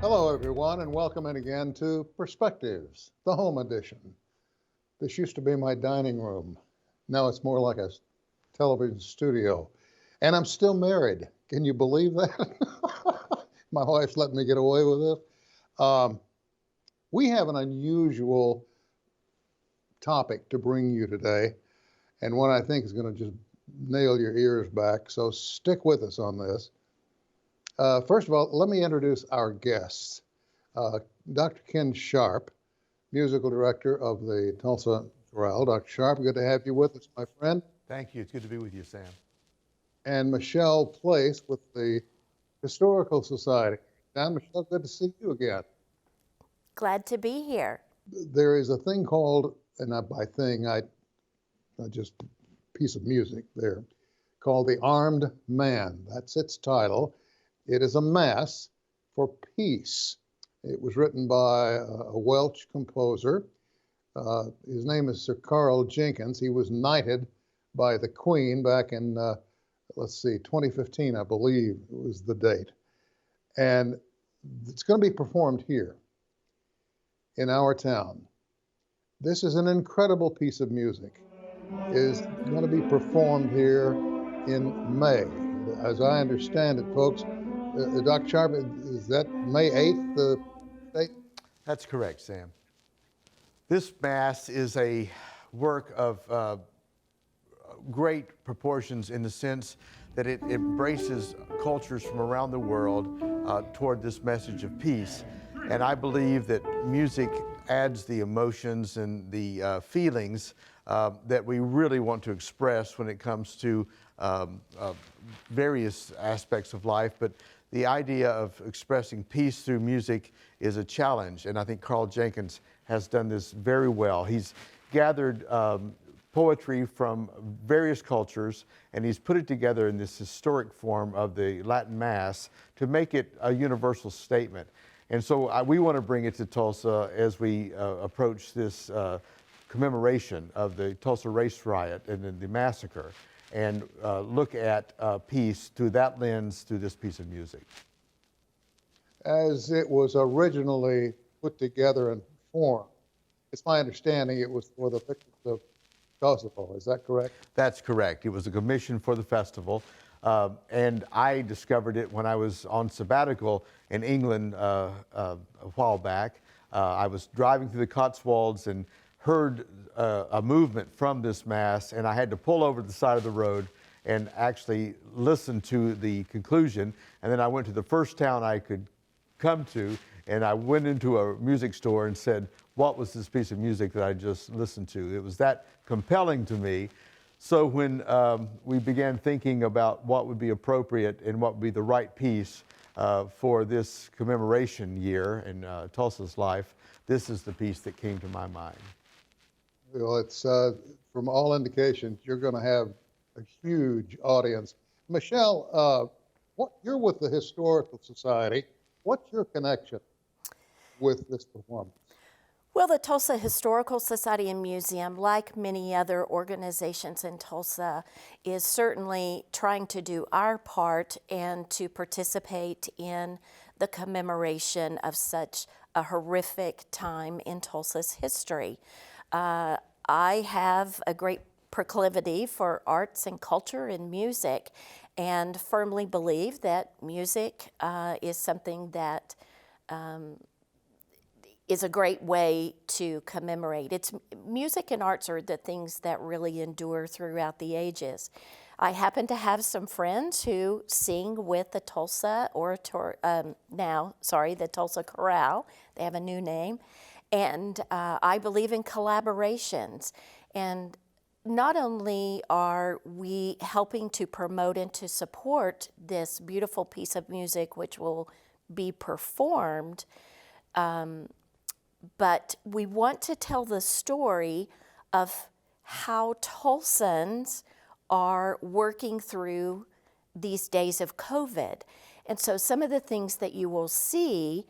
Hello, everyone, and welcome in again to Perspectives, the home edition. This used to be my dining room. Now it's more like a television studio. And I'm still married. Can you believe that? My wife's letting me get away with it. We have an unusual topic to bring you today, and one I think is going to just nail your ears back. So stick with us on this. First of all, let me introduce our guests. Dr. Ken Sharp, musical director of the Tulsa Chorale. Dr. Sharp, good to have you with us, my friend. Thank you. It's good to be with you, Sam. And Michelle Place with the Historical Society. Don, Michelle, good to see you again. Glad to be here. There is a thing called, and by thing, I just piece of music there, called The Armed Man. That's its title. It is a mass for peace. It was written by a Welsh composer. His name is Sir Carl Jenkins. He was knighted by the Queen back in, 2015, I believe was the date. And it's going to be performed here in our town. This is an incredible piece of music. It is going to be performed here in May. As I understand it, folks, Dr. Sharp, is that May 8th, the date? That's correct, Sam. This Mass is a work of great proportions in the sense that it embraces cultures from around the world toward this message of peace. And I believe that music adds the emotions and the feelings that we really want to express when it comes to various aspects of life. But the idea of expressing peace through music is a challenge, and I think Carl Jenkins has done this very well. He's gathered poetry from various cultures, and he's put it together in this historic form of the Latin Mass to make it a universal statement. And so we want to bring it to Tulsa as we approach this commemoration of the Tulsa race riot and the massacre, and look at peace through that lens, through this piece of music. As it was originally put together and performed, it's my understanding it was for the victims of Kosovo. Is that correct? That's correct. It was a commission for the festival. And I discovered it when I was on sabbatical in England a while back. I was driving through the Cotswolds and heard a movement from this Mass, and I had to pull over to the side of the road and actually listen to the conclusion. And then I went to the first town I could come to, and I went into a music store and said, what was this piece of music that I just listened to? It was that compelling to me. So when we began thinking about what would be appropriate and what would be the right piece for this commemoration year in Tulsa's life, this is the piece that came to my mind. Well, it's from all indications, you're going to have a huge audience. Michelle, you're with the Historical Society. What's your connection with this performance? Well, the Tulsa Historical Society and Museum, like many other organizations in Tulsa, is certainly trying to do our part and to participate in the commemoration of such a horrific time in Tulsa's history. I have a great proclivity for arts and culture and music, and firmly believe that music is something that is a great way to commemorate. Music and arts are the things that really endure throughout the ages. I happen to have some friends who sing with the Tulsa the Tulsa Chorale. They have a new name. And I believe in collaborations. And not only are we helping to promote and to support this beautiful piece of music, which will be performed, but we want to tell the story of how Tulsans are working through these days of COVID. And so some of the things that you will see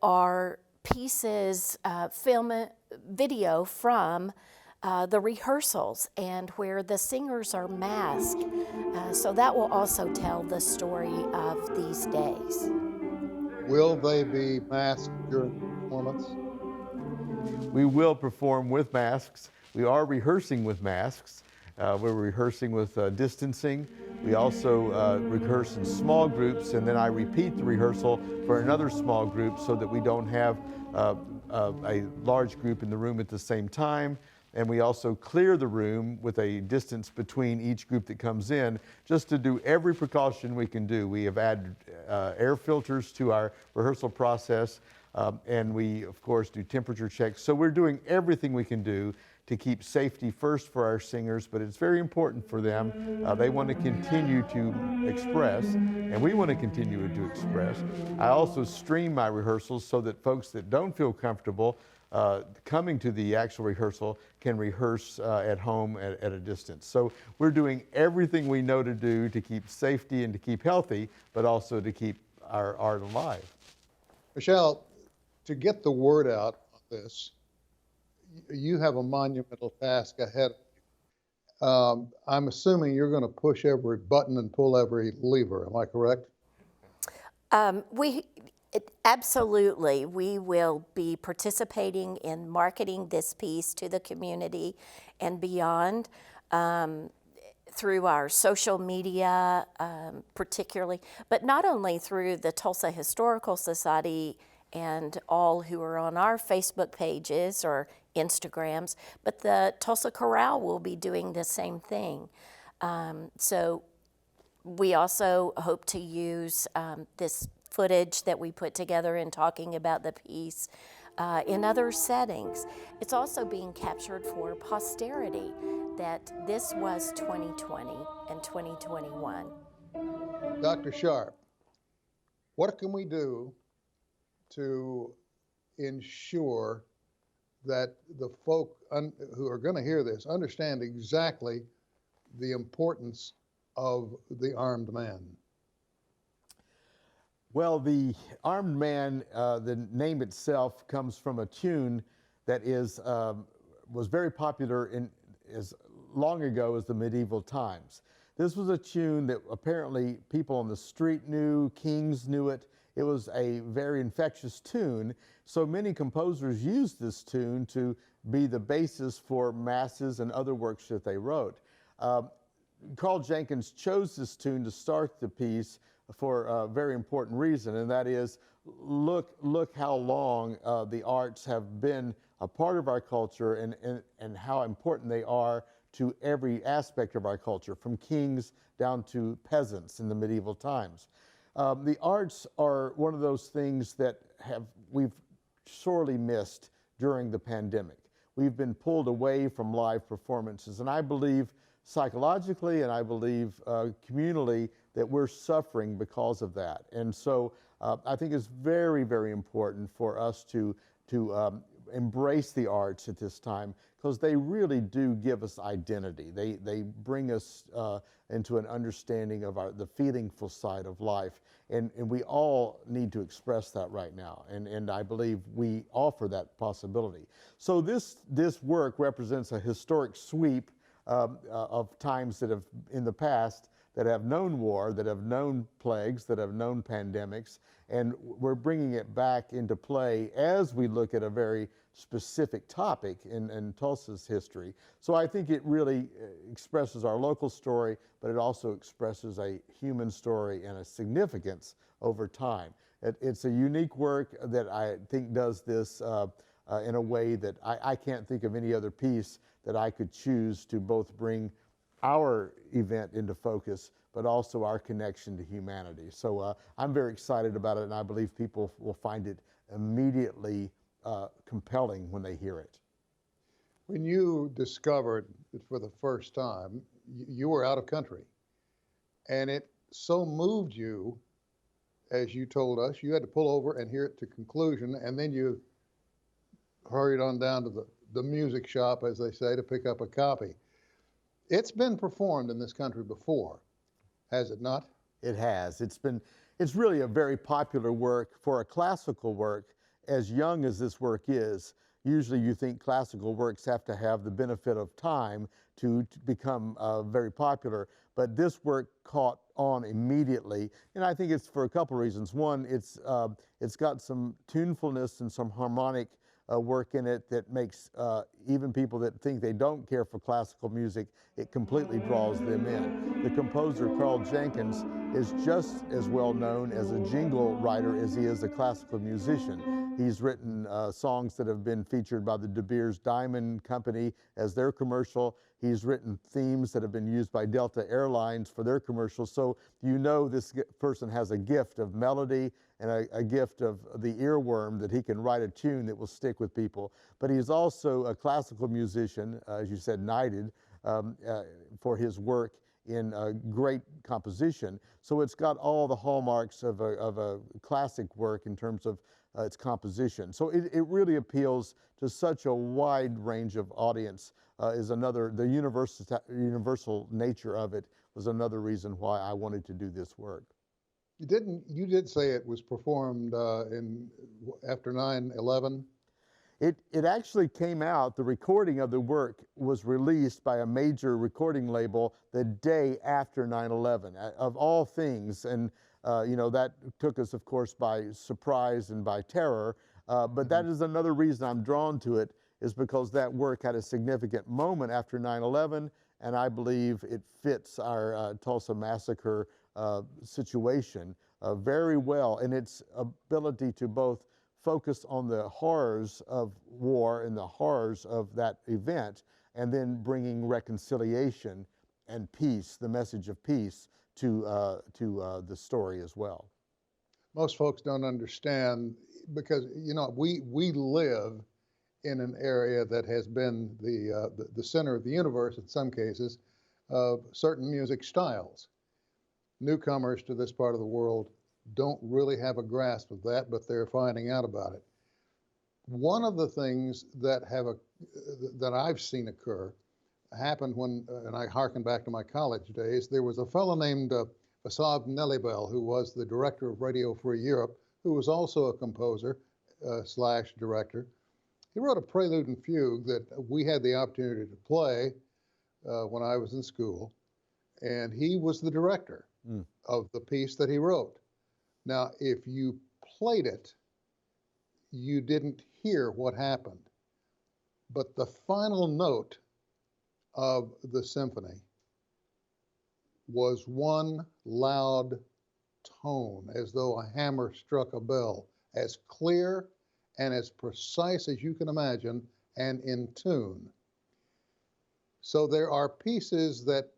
are pieces, video from the rehearsals and where the singers are masked. So that will also tell the story of these days. Will they be masked during the performance? We will perform with masks. We are rehearsing with masks. We're rehearsing with distancing. We also rehearse in small groups, and then I repeat the rehearsal for another small group so that we don't have a large group in the room at the same time. And we also clear the room with a distance between each group that comes in, just to do every precaution we can do. We have added air filters to our rehearsal process, and we, of course, do temperature checks. So we're doing everything we can do to keep safety first for our singers, but it's very important for them. They want to continue to express, and we want to continue to express. I also stream my rehearsals so that folks that don't feel comfortable coming to the actual rehearsal can rehearse at home at a distance. So we're doing everything we know to do to keep safety and to keep healthy, but also to keep our art alive. Michelle, to get the word out on this, you have a monumental task ahead of you. I'm assuming you're going to push every button and pull every lever. Am I correct? Absolutely. We will be participating in marketing this piece to the community and beyond through our social media, particularly, but not only through the Tulsa Historical Society and all who are on our Facebook pages or Instagrams, but the Tulsa Chorale will be doing the same thing. So we also hope to use this footage that we put together in talking about the piece in other settings. It's also being captured for posterity that this was 2020 and 2021. Dr. Sharp, what can we do to ensure that the folk who are going to hear this understand exactly the importance of the armed man? Well, the armed man, the name itself comes from a tune that was very popular as long ago as the medieval times. This was a tune that apparently people on the street knew, kings knew it. It was a very infectious tune, so many composers used this tune to be the basis for masses and other works that they wrote. Carl Jenkins chose this tune to start the piece for a very important reason, and that is, look how long the arts have been a part of our culture and how important they are to every aspect of our culture, from kings down to peasants in the medieval times. The arts are one of those things that we've sorely missed during the pandemic. We've been pulled away from live performances, and I believe psychologically and I believe communally that we're suffering because of that. And so I think it's very, very important for us to embrace the arts at this time, because they really do give us identity. They bring us into an understanding of the feelingful side of life, and we all need to express that right now, and I believe we offer that possibility. So this work represents a historic sweep of times that have, in the past, that have known war, that have known plagues, that have known pandemics, and we're bringing it back into play as we look at a very specific topic in Tulsa's history. So I think it really expresses our local story, but it also expresses a human story and a significance over time. It's a unique work that I think does this in a way that I can't think of any other piece that I could choose to both bring our event into focus, but also our connection to humanity. So I'm very excited about it, and I believe people will find it immediately compelling when they hear it. When you discovered it for the first time, you were out of country, and it so moved you, as you told us, you had to pull over and hear it to conclusion, and then you hurried on down to the music shop, as they say, to pick up a copy. It's been performed in this country before, has it not? It has. It's really a very popular work for a classical work. As young as this work is, usually you think classical works have to have the benefit of time to become very popular, but this work caught on immediately, and I think it's for a couple reasons. One, it's got some tunefulness and some harmonic work in it that makes even people that think they don't care for classical music, it completely draws them in. The composer, Carl Jenkins, is just as well known as a jingle writer as he is a classical musician. He's written songs that have been featured by the De Beers Diamond Company as their commercial. He's written themes that have been used by Delta Airlines for their commercials. So you know this person has a gift of melody and a gift of the earworm, that he can write a tune that will stick with people. But he's also a classical musician, as you said, knighted for his work in great composition. So it's got all the hallmarks of a classic work in terms of its composition. So it really appeals to such a wide range of audience. Is another, the universal nature of it was another reason why I wanted to do this work. You did say it was performed after 9/11? It actually came out, the recording of the work was released by a major recording label the day after 9/11, of all things. And you know, that took us, of course, by surprise and by terror. But that is another reason I'm drawn to it, is because that work had a significant moment after 9/11, and I believe it fits our Tulsa massacre situation very well, and its ability to both focus on the horrors of war and the horrors of that event, and then bringing reconciliation and peace, the message of peace, to the story as well. Most folks don't understand, because you know we live in an area that has been the center of the universe in some cases of certain music styles. Newcomers to this part of the world don't really have a grasp of that, but they're finding out about it. One of the things that I've seen occur happened when, and I harken back to my college days, there was a fellow named Vasav Nelibel, who was the director of Radio Free Europe, who was also a composer slash director. He wrote a prelude and fugue that we had the opportunity to play when I was in school, and he was the director of the piece that he wrote. Now, if you played it, you didn't hear what happened, but the final note of the symphony was one loud tone, as though a hammer struck a bell, as clear and as precise as you can imagine, and in tune. So there are pieces that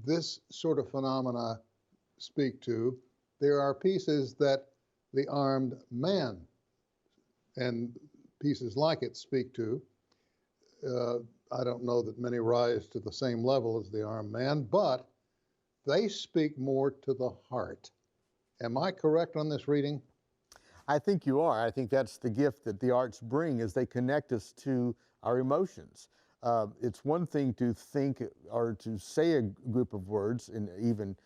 this sort of phenomena speak to. There are pieces that the armed man and pieces like it speak to. I don't know that many rise to the same level as the armed man, but they speak more to the heart. Am I correct on this reading? I think you are. I think that's the gift that the arts bring, is they connect us to our emotions. It's one thing to think or to say a group of words, even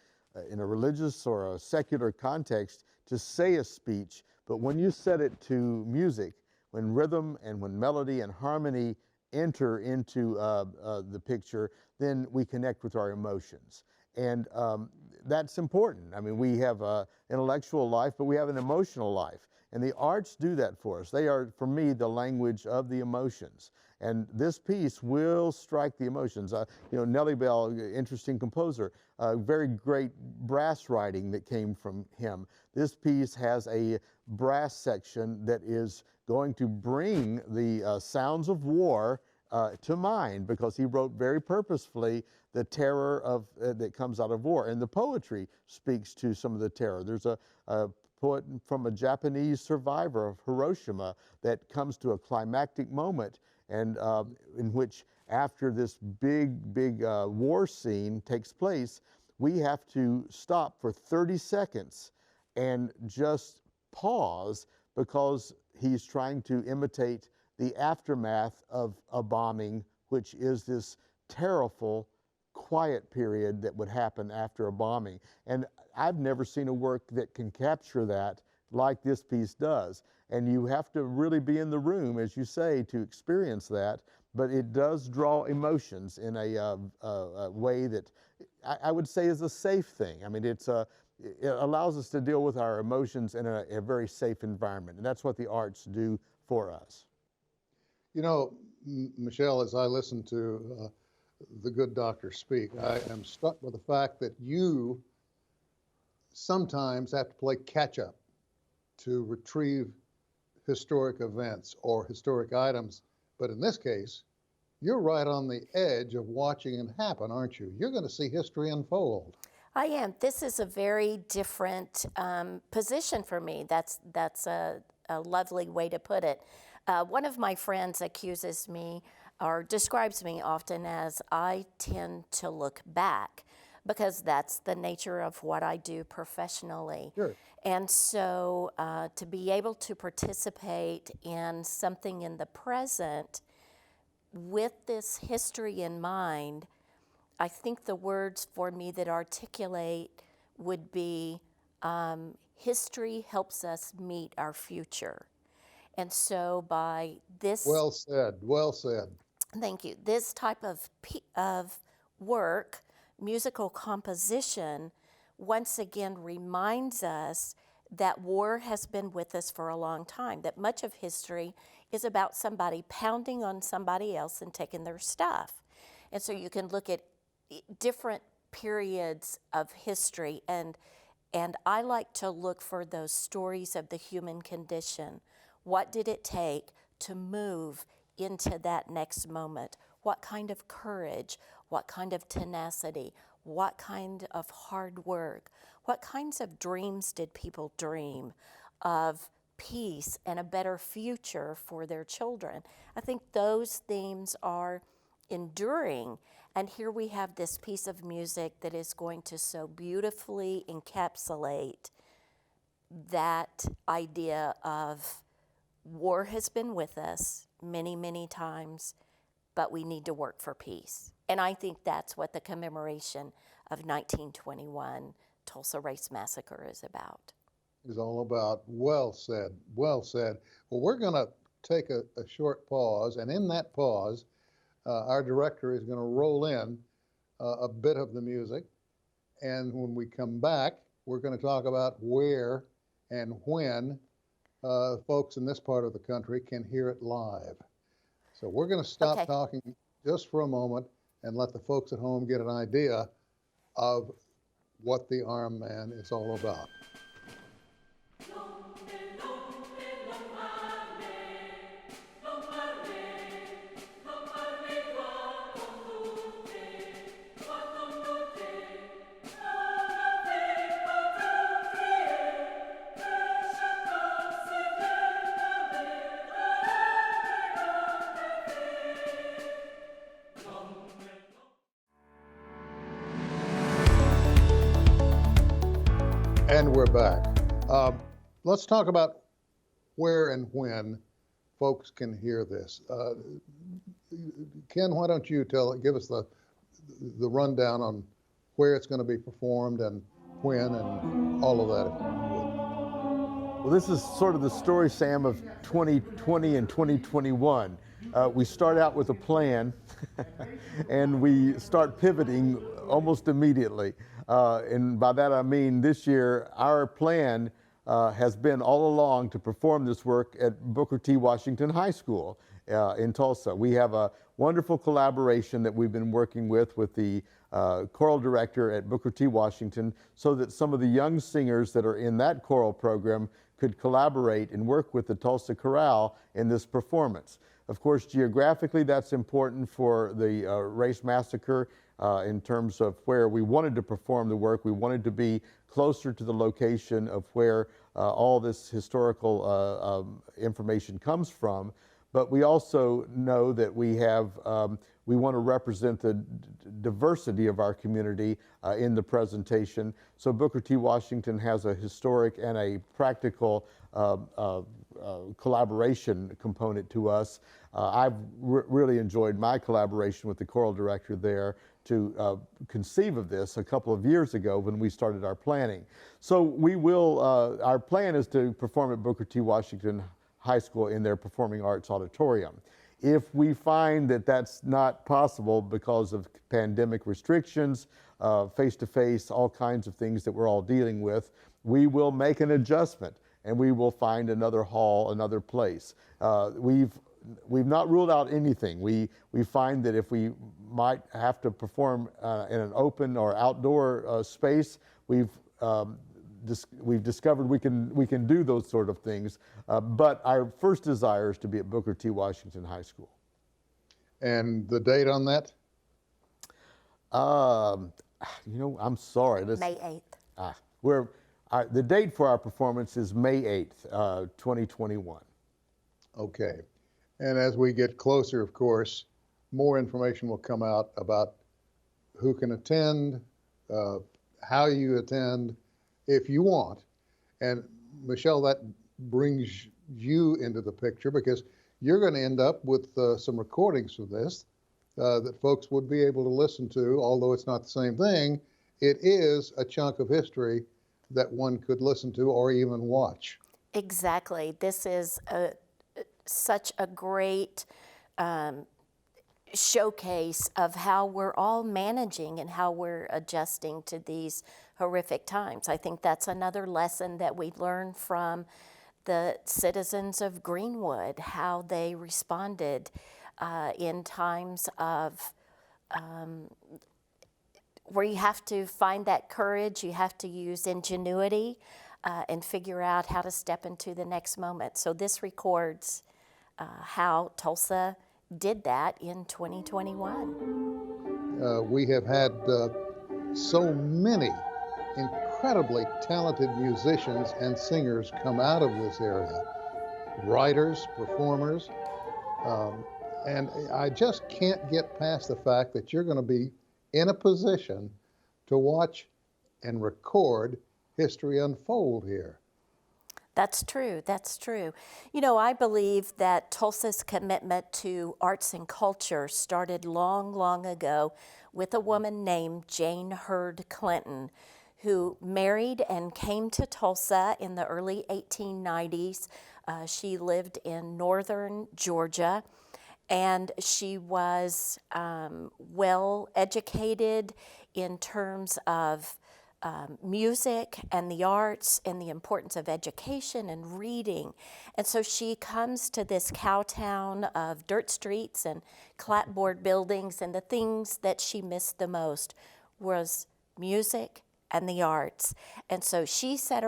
in a religious or a secular context, to say a speech, but when you set it to music, when rhythm and when melody and harmony enter into the picture, then we connect with our emotions. And that's important. I mean, we have an intellectual life, but we have an emotional life. And the arts do that for us. They are, for me, the language of the emotions. And this piece will strike the emotions. You know, Nellie Bell, interesting composer, very great brass writing that came from him. This piece has a brass section that is going to bring the sounds of war to mind, because he wrote very purposefully the terror of that comes out of war, and the poetry speaks to some of the terror. There's a poet from a Japanese survivor of Hiroshima that comes to a climactic moment, and in which, after this big war scene takes place, we have to stop for 30 seconds and just pause, because he's trying to imitate the aftermath of a bombing, which is this terrible, quiet period that would happen after a bombing. And I've never seen a work that can capture that like this piece does. And you have to really be in the room, as you say, to experience that. But it does draw emotions in a way that I would say is a safe thing. I mean, it allows us to deal with our emotions in a very safe environment, and that's what the arts do for us. You know, Michelle, as I listen to the good doctor speak, I am struck with the fact that you sometimes have to play catch up to retrieve historic events or historic items. But in this case, you're right on the edge of watching it happen, aren't you? You're going to see history unfold. I am. This is a very different position for me. That's a lovely way to put it. One of my friends accuses me or describes me often as I tend to look back because that's the nature of what I do professionally. Sure. And so to be able to participate in something in the present with this history in mind, I think the words for me that articulate would be history helps us meet our future. And so by this, Well said, well said. thank you, this type of work, musical composition, once again reminds us that war has been with us for a long time, that much of history is about somebody pounding on somebody else and taking their stuff. And so you can look at different periods of history, and I like to look for those stories of the human condition. What did it take to move into that next moment? What kind of courage? What kind of tenacity? What kind of hard work? What kinds of dreams did people dream of peace and a better future for their children? I think those themes are enduring. And here we have this piece of music that is going to so beautifully encapsulate that idea of war has been with us many, many times, but we need to work for peace. And I think that's what the commemoration of 1921 Tulsa Race Massacre is about. Is all about. Well said, well said. Well, we're going to take a short pause, and in that pause, our director is going to roll in a bit of the music, and when we come back, we're going to talk about where and when folks in this part of the country can hear it live. So we're going to stop talking just for a moment and let the folks at home get an idea of what the Armed Man is all about. And we're back. Let's talk about where and when folks can hear this. Ken, why don't you give us the rundown on where it's going to be performed and when and all of that, if you would. Well, this is sort of the story, Sam, of 2020 and 2021. We start out with a plan and we start pivoting almost immediately. And by that I mean this year, our plan has been all along to perform this work at Booker T. Washington High School in Tulsa. We have a wonderful collaboration that we've been working with the choral director at Booker T. Washington, so that some of the young singers that are in that choral program could collaborate and work with the Tulsa Chorale in this performance. Of course, geographically, that's important for the Race Massacre in terms of where we wanted to perform the work. We wanted to be closer to the location of where all this historical information comes from. But we also know that we want to represent the diversity of our community in the presentation. So Booker T. Washington has a historic and a practical collaboration component to us. I've really enjoyed my collaboration with the choral director there to conceive of this a couple of years ago when we started our planning. So we will, our plan is to perform at Booker T. Washington High School in their Performing Arts Auditorium. If we find that that's not possible because of pandemic restrictions, face-to-face, all kinds of things that we're all dealing with, we will make an adjustment and we will find another hall, another place. We've not ruled out anything. We find that if we might have to perform in an open or outdoor space, we've discovered we can do those sort of things. But our first desire is to be at Booker T. Washington High School. And the date on that? You know, I'm sorry. May 8th. The date for our performance is May 8th, 2021. Okay. And as we get closer, of course, more information will come out about who can attend, how you attend, if you want. And Michelle, that brings you into the picture because you're going to end up with some recordings of this that folks would be able to listen to. Although it's not the same thing, it is a chunk of history that one could listen to or even watch. Exactly. This is such a great showcase of how we're all managing and how we're adjusting to these horrific times. I think that's another lesson that we learn from the citizens of Greenwood, how they responded in times of where you have to find that courage, you have to use ingenuity and figure out how to step into the next moment. So this records how Tulsa did that in 2021. We have had so many incredibly talented musicians and singers come out of this area, writers, performers, and I just can't get past the fact that you're going to be in a position to watch and record history unfold here. That's true. That's true. You know, I believe that Tulsa's commitment to arts and culture started long, long ago with a woman named Jane Hurd Clinton, who married and came to Tulsa in the early 1890s. She lived in northern Georgia, and she was well educated in terms of music and the arts and the importance of education and reading. And so she comes to this cow town of dirt streets and clapboard buildings, and the things that she missed the most was music and the arts. And so she set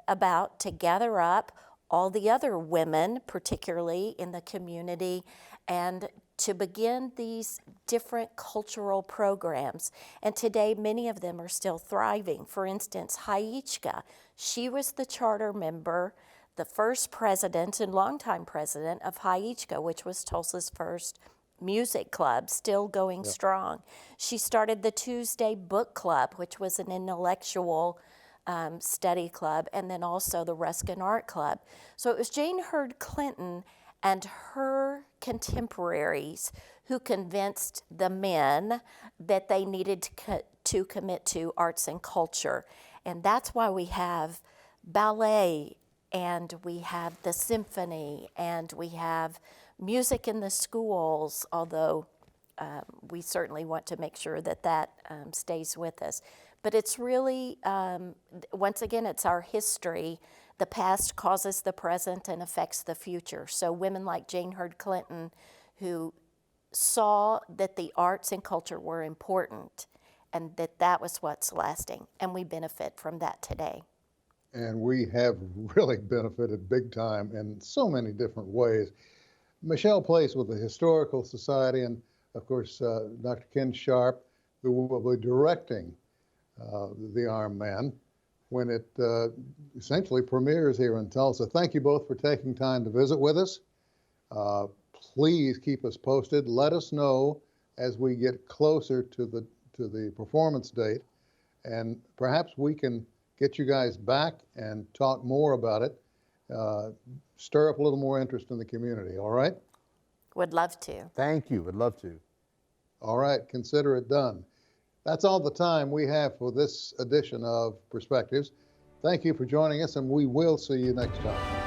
about to gather up all the other women, particularly in the community, and to begin these different cultural programs. And today, many of them are still thriving. For instance, Haichka, she was the charter member, the first president and longtime president of Haichka, which was Tulsa's first music club, still going strong. She started the Tuesday Book Club, which was an intellectual study club, and then also the Ruskin Art Club. So it was Jane Hurd Clinton and her contemporaries who convinced the men that they needed to commit to arts and culture. And that's why we have ballet, and we have the symphony, and we have music in the schools, although we certainly want to make sure that that stays with us. But it's really, once again, it's our history. The past causes the present and affects the future. So women like Jane Hurd Clinton, who saw that the arts and culture were important and that was what's lasting, and we benefit from that today. And we have really benefited big time in so many different ways. Michelle Place with the Historical Society, and of course, Dr. Ken Sharp, who will be directing The Armed Man when it essentially premieres here in Tulsa. Thank you both for taking time to visit with us. Please keep us posted. Let us know as we get closer to the performance date, and perhaps we can get you guys back and talk more about it, stir up a little more interest in the community, all right? Would love to. Thank you, would love to. All right, consider it done. That's all the time we have for this edition of Perspectives. Thank you for joining us, and we will see you next time.